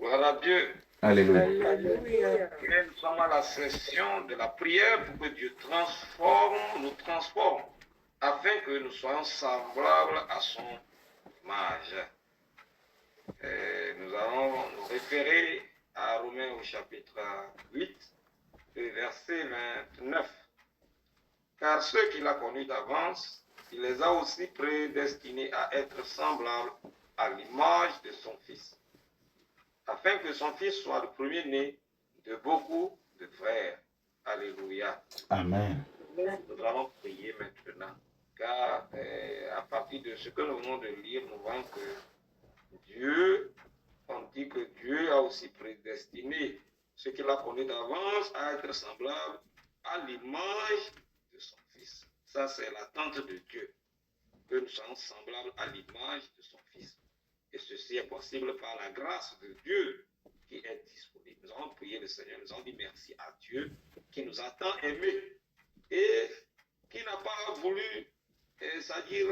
Gloire à Dieu. Alléluia. Et nous sommes à la session de la prière pour que Dieu nous transforme, afin que nous soyons semblables à son image. Nous allons nous référer à Romains au chapitre 8, verset 29. Car ceux qu'il a connus d'avance, il les a aussi prédestinés à être semblables à l'image de son Fils, afin que son Fils soit le premier-né de beaucoup de frères. Alléluia. Amen. Nous allons prier maintenant, car à partir de ce que nous venons de lire, nous voyons que Dieu, on dit que Dieu a aussi prédestiné ceux qu'il a connus d'avance à être semblables à l'image de son Fils. Ça, c'est l'attente de Dieu, que nous soyons semblables à l'image de son Fils. Et ceci est possible par la grâce de Dieu qui est disponible. Nous allons prier le Seigneur, nous allons dire merci à Dieu qui nous a tant aimés et qui n'a pas voulu, c'est-à-dire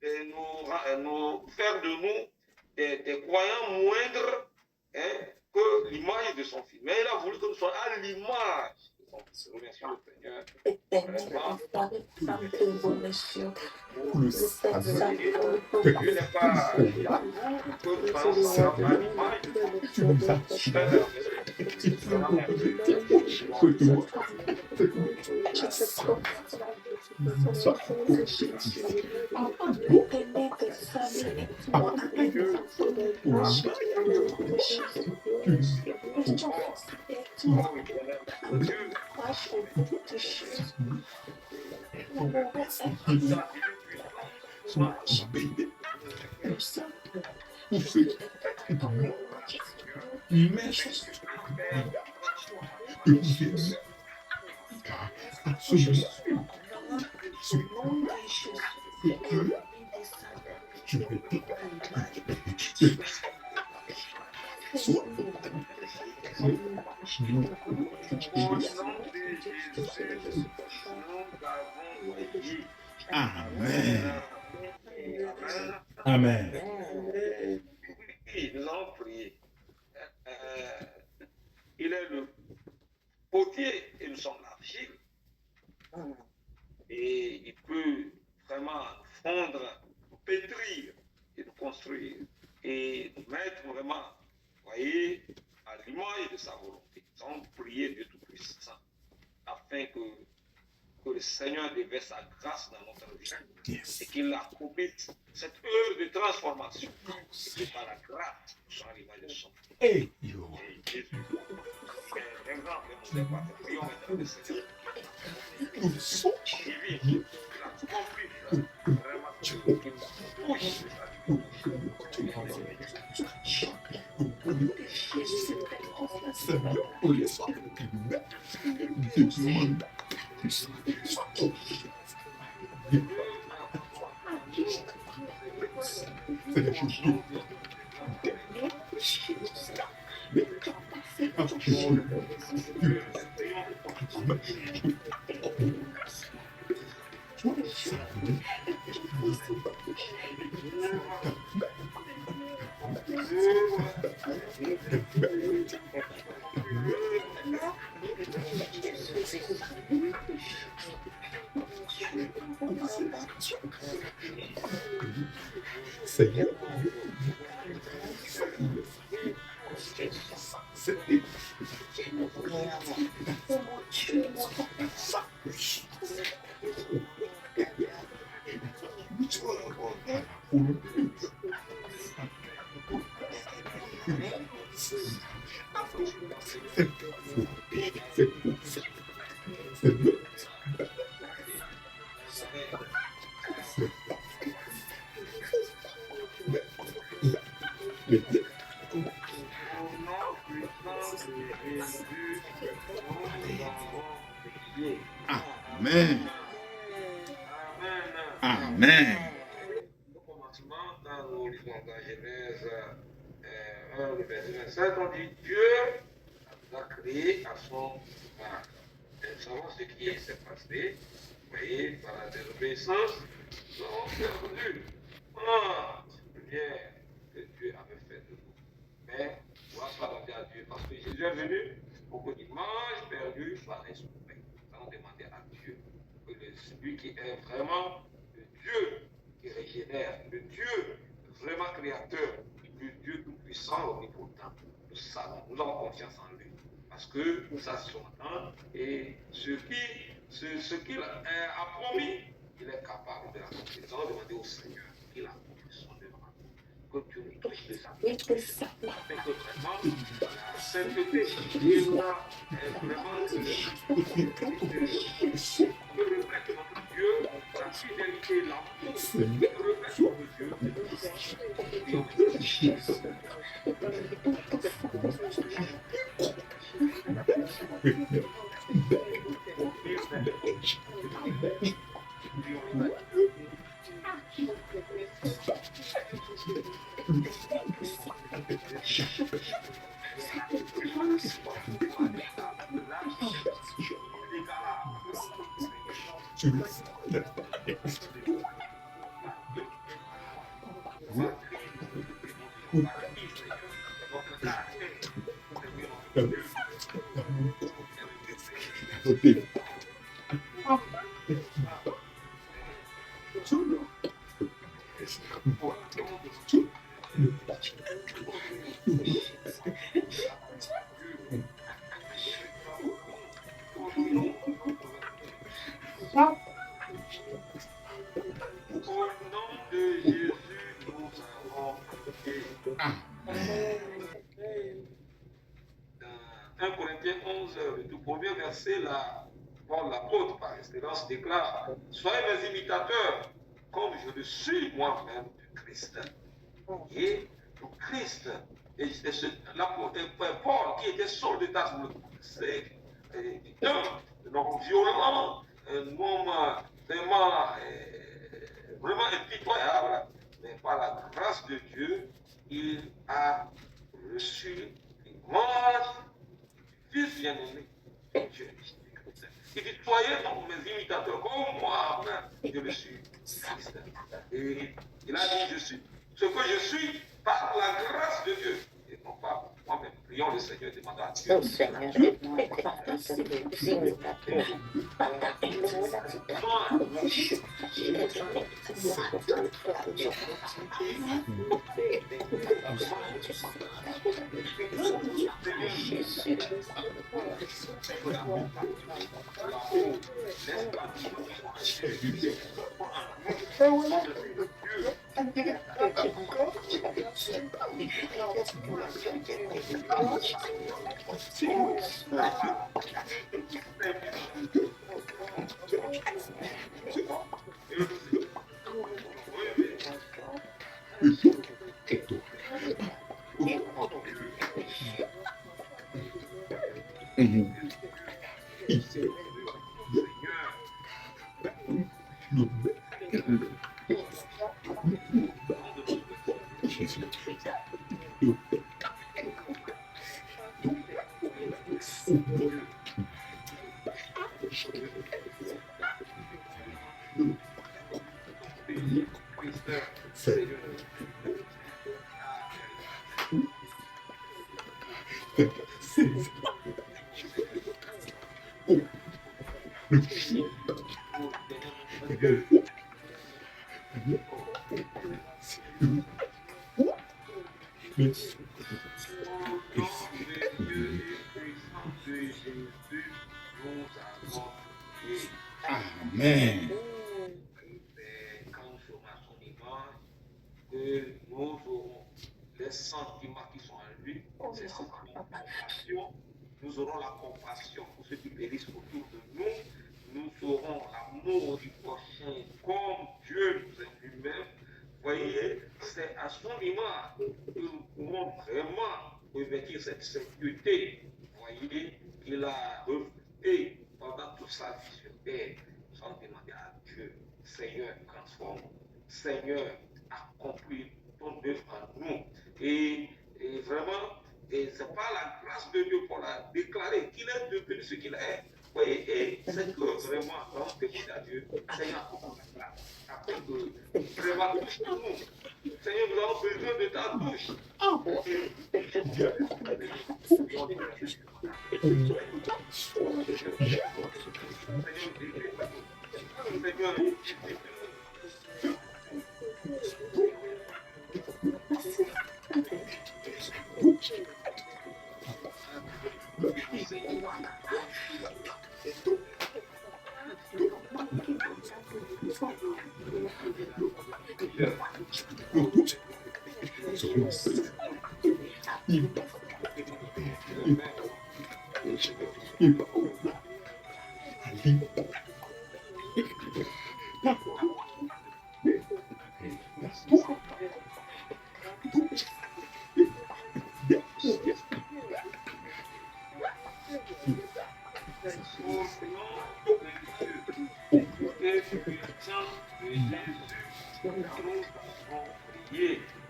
nous faire de nous des croyants moindres que l'image de son Fils. Mais il a voulu que nous soyons à l'image de son Fils. Nous remercions le Seigneur. Dieu n'est pas jaloux que nous soyons à l'image de son Fils. Amen. Amen. Oui, nous allons prier. Il est le potier et nous sommes l'argile. Et il peut vraiment fondre, nous pétrir et nous construire et nous mettre vraiment, voyez, à l'image de sa volonté. Nous allons prier Dieu Tout-Puissant afin que le Seigneur déverse sa grâce dans notre vie et qu'il accomplisse cette œuvre de transformation. Et que par la grâce, nous soyons à l'image de son Fils. Et Jésus, l'exemple de nos départs, prions maintenant le Seigneur. Divine, la compris vraiment qui nous touche. Seigneur. Amen. Amen. Au commencement, dans nous lisons dans Genèse 1, le verset 27, on dit Dieu nous a créé à son image. Et nous savons ce qui s'est passé. Vous voyez, par la désobéissance, nous avons perdu le bien que Dieu avait fait de nous. Mais, grâce Jésus est venu pour que l'image perdue soit restaurée. Nous allons demander à Dieu que celui qui est vraiment le Dieu qui régénère, le Dieu vraiment créateur, le Dieu tout-puissant, omnipotent, nous savons, nous avons confiance en lui. Parce que nous sachions et ce qu'il a promis, il est capable de l'accomplir. Nous allons demander au Seigneur qu'il accomplisse son œuvre. Que Dieu nous touche de sa main. Afin que vraiment la sainteté et vraiment que le reflète notre Dieu, la fidélité, l'amour, que le reflète l'apôtre par excellence déclare: soyez mes imitateurs, comme je le suis moi-même du Christ. Et le Christ, l'apôtre Paul, qui était Saul de Tarse, c'est un homme violent, un homme vraiment impitoyable, mais par la grâce de Dieu, il a reçu l'image du Fils bien-aimé de Dieu. Il dit: soyez donc mes imitateurs, comme moi, je le suis, Christ. Et il a dit: je suis ce que je suis par la grâce de Dieu, et non pas moi-même. Prions le Seigneur, demandant à Dieu. Oh Seigneur, aide-moi à être des imitateurs. Amen. Que nous aurons les sentiments qui sont en lui, ces sentiments de compassion. Nous aurons la compassion pour ceux qui périssent autour de nous. Nous aurons l'amour du prochain comme Dieu nous aime lui-même. Voyez, c'est à son image que nous pouvons vraiment revêtir cette sainteté. Voyez, qu'il a reflété pendant toute sa vie sur terre. Nous allons demander à Dieu: Seigneur, transforme. Seigneur, accomplis ton œuvre en nous. Et vraiment, c'est par la grâce de Dieu qu'on a déclaré qu'il est devenu ce qu'il est. Oui, et c'est que vraiment, quand on demande à Dieu, Seigneur, afin que vraiment touche-nous. Seigneur, nous avons besoin de ta touche.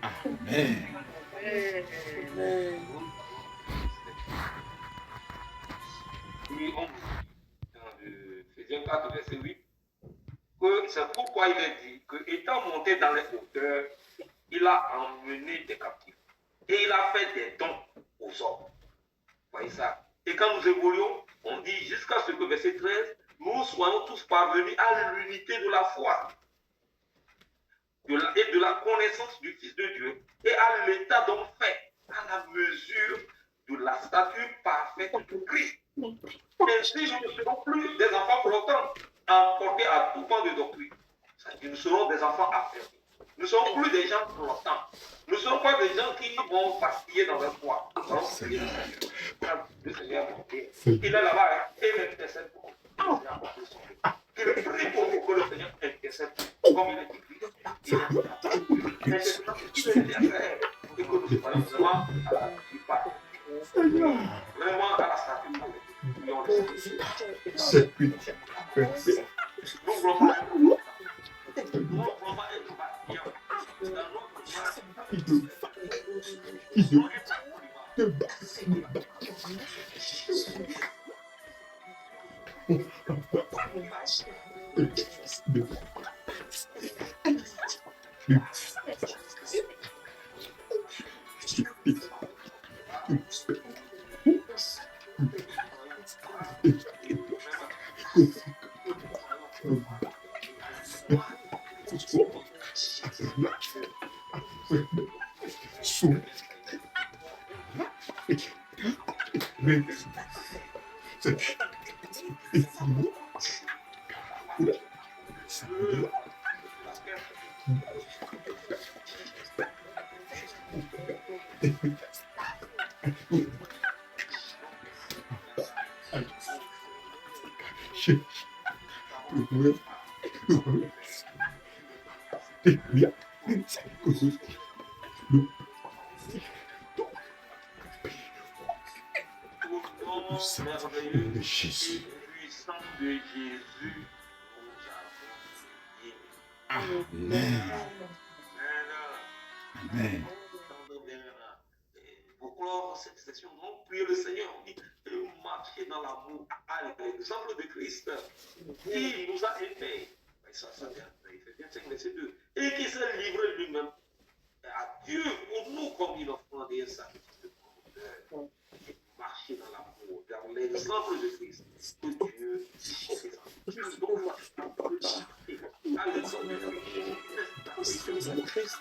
Amen. Oui, on dans Ephésiens 4, verset 8, que c'est pourquoi il est dit que, étant monté dans les hauteurs, il a emmené des captifs et il a fait des dons aux hommes. Voyez ça. Et quand nous évoluons, on dit jusqu'à ce que, verset 13, nous soyons tous parvenus à l'unité de la foi et de la connaissance du Fils de Dieu et à l'état d'homme fait, à la mesure de la stature parfaite de Christ. Ainsi, nous ne serons plus des enfants flottants, emportés à tout vent de doctrine. Nous serons des enfants affermis. Nous ne serons plus des gens flottants. Nous ne serons pas des gens qui vont vaciller dans leur foi. Nous allons prier le Seigneur. Le Seigneur est monté. Il est là-bas, hein, et l'intercède pour nous. Le Seigneur a porté son nom. Qu'il prie pour nous que le Seigneur intercède comme il est écrit. Il est là. Et que nous soyons vraiment à la plupart. Vraiment à la statue parfaite. Prions le Seigneur. Nous voulons pas être nous voulons pas être bâtillants. Dans notre De Jésus. puissant de Jésus, Amen. Amen. Pour clore cette session, on prie le Seigneur, on dit marcher dans l'amour à l'exemple de Christ qui nous a aimés. Ça vient, Ephésiens 5, verset 2. Et qui s'est livré lui-même à Dieu pour nous comme une offrande et un sacrifice de volontaire. Marcher dans l'amour, dans l'exemple de Christ, que Dieu cherche. Donc, à l'exemple de Christ,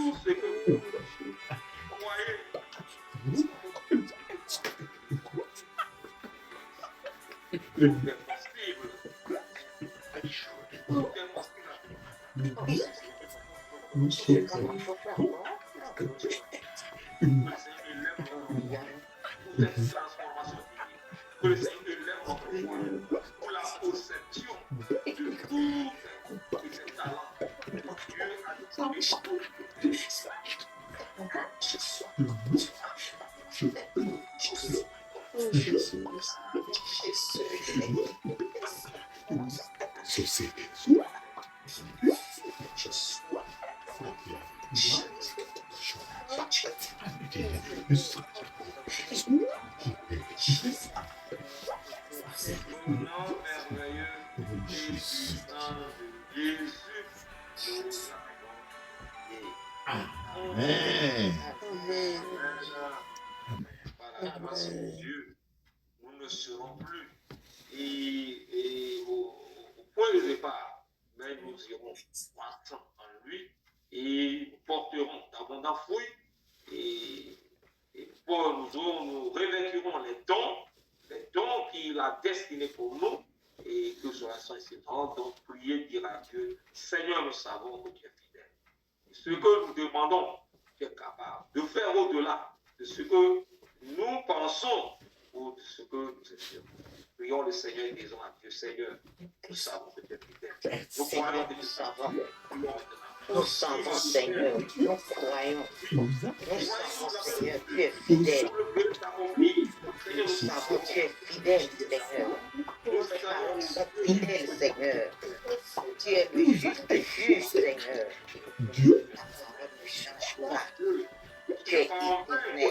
tout ce que vous croyez. Tout est possible. Tout est possible. Que le Seigneur élève notre foi pour cette transformation divine. Que le Seigneur élève notre foi pour la possession de tous ces talents que Dieu a donnés. Au nom merveilleux et puissant de Jésus, nous avons prié. Amen. Par la grâce de Dieu, nous ne serons plus au point de départ, mais nous irons croissant en lui et porterons d'abondants fruits et nous revêtirons les dons qu'il a destinés pour nous et que cela soit ainsi. Donc, priez, dire à Dieu, Seigneur, nous savons que tu es fidèle. Et ce que nous demandons, tu es capable de faire au-delà de ce que nous pensons ou de ce que nous espérons. Prions le Seigneur et disons à Dieu, Seigneur, nous savons que tu es fidèle. Nous croyons que tu savons. Nous savons, Seigneur, nous croyons. Nous savons, Seigneur, tu es fidèle. Nous savons, tu es fidèle, Seigneur. Nous savons, fidèle, Seigneur. Tu es le juste, Seigneur. La parole ne change pas. Tu es éternel.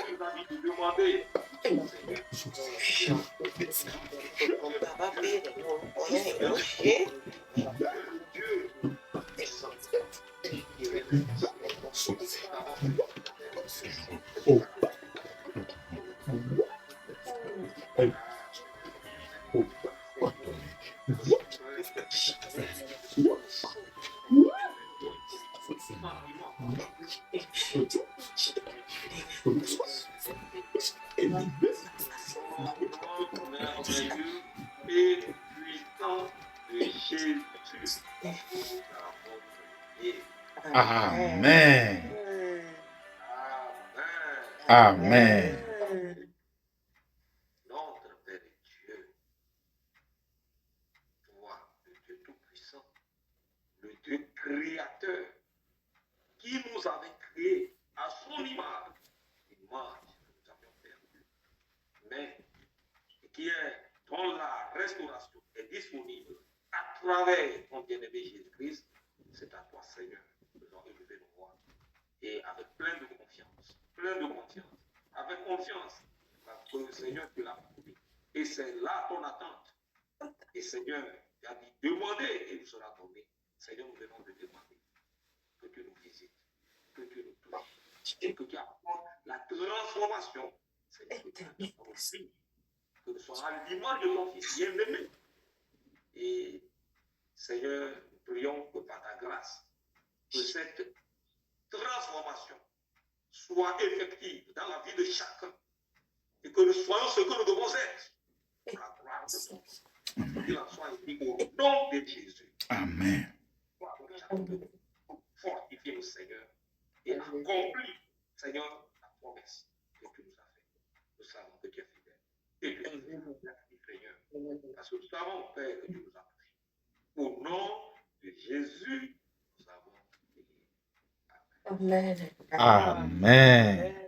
Et puissant de Jésus. Amen. Amen. Amen. Notre Père et Dieu, toi, le Dieu Tout-Puissant, le Dieu Créateur, qui nous avait créés à son image que nous avions perdue, mais qui est, dont la restauration est disponible à travers ton bien-aimé Jésus-Christ, c'est à toi, Seigneur, que nous allons élever nos voix. Et avec plein de confiance, avec confiance, parce que le Seigneur te l'a promis. Et c'est là ton attente. Et Seigneur, tu as dit, demandez et il sera donné. Seigneur, nous venons de demander que tu nous visites, que tu nous touches, et que tu apportes la transformation. Seigneur, que tu nous aussi, que nous soyons à l'image de ton Fils bien-aimé. Et Seigneur, nous prions que par ta grâce, que cette transformation soit effective dans la vie de chacun et que nous soyons ce que nous devons être pour la gloire de Dieu. Qu'il en soit dit au nom de Jésus. Amen. Fortifie-nous, Seigneur, et accomplis, Seigneur, la promesse que tu nous as faite. Nous savons que tu es fidèle. Et tu es fidèle, Seigneur, parce que nous savons, Père, que tu nous as pris. Au nom de Jésus, nous avons prié. Amen. Amen.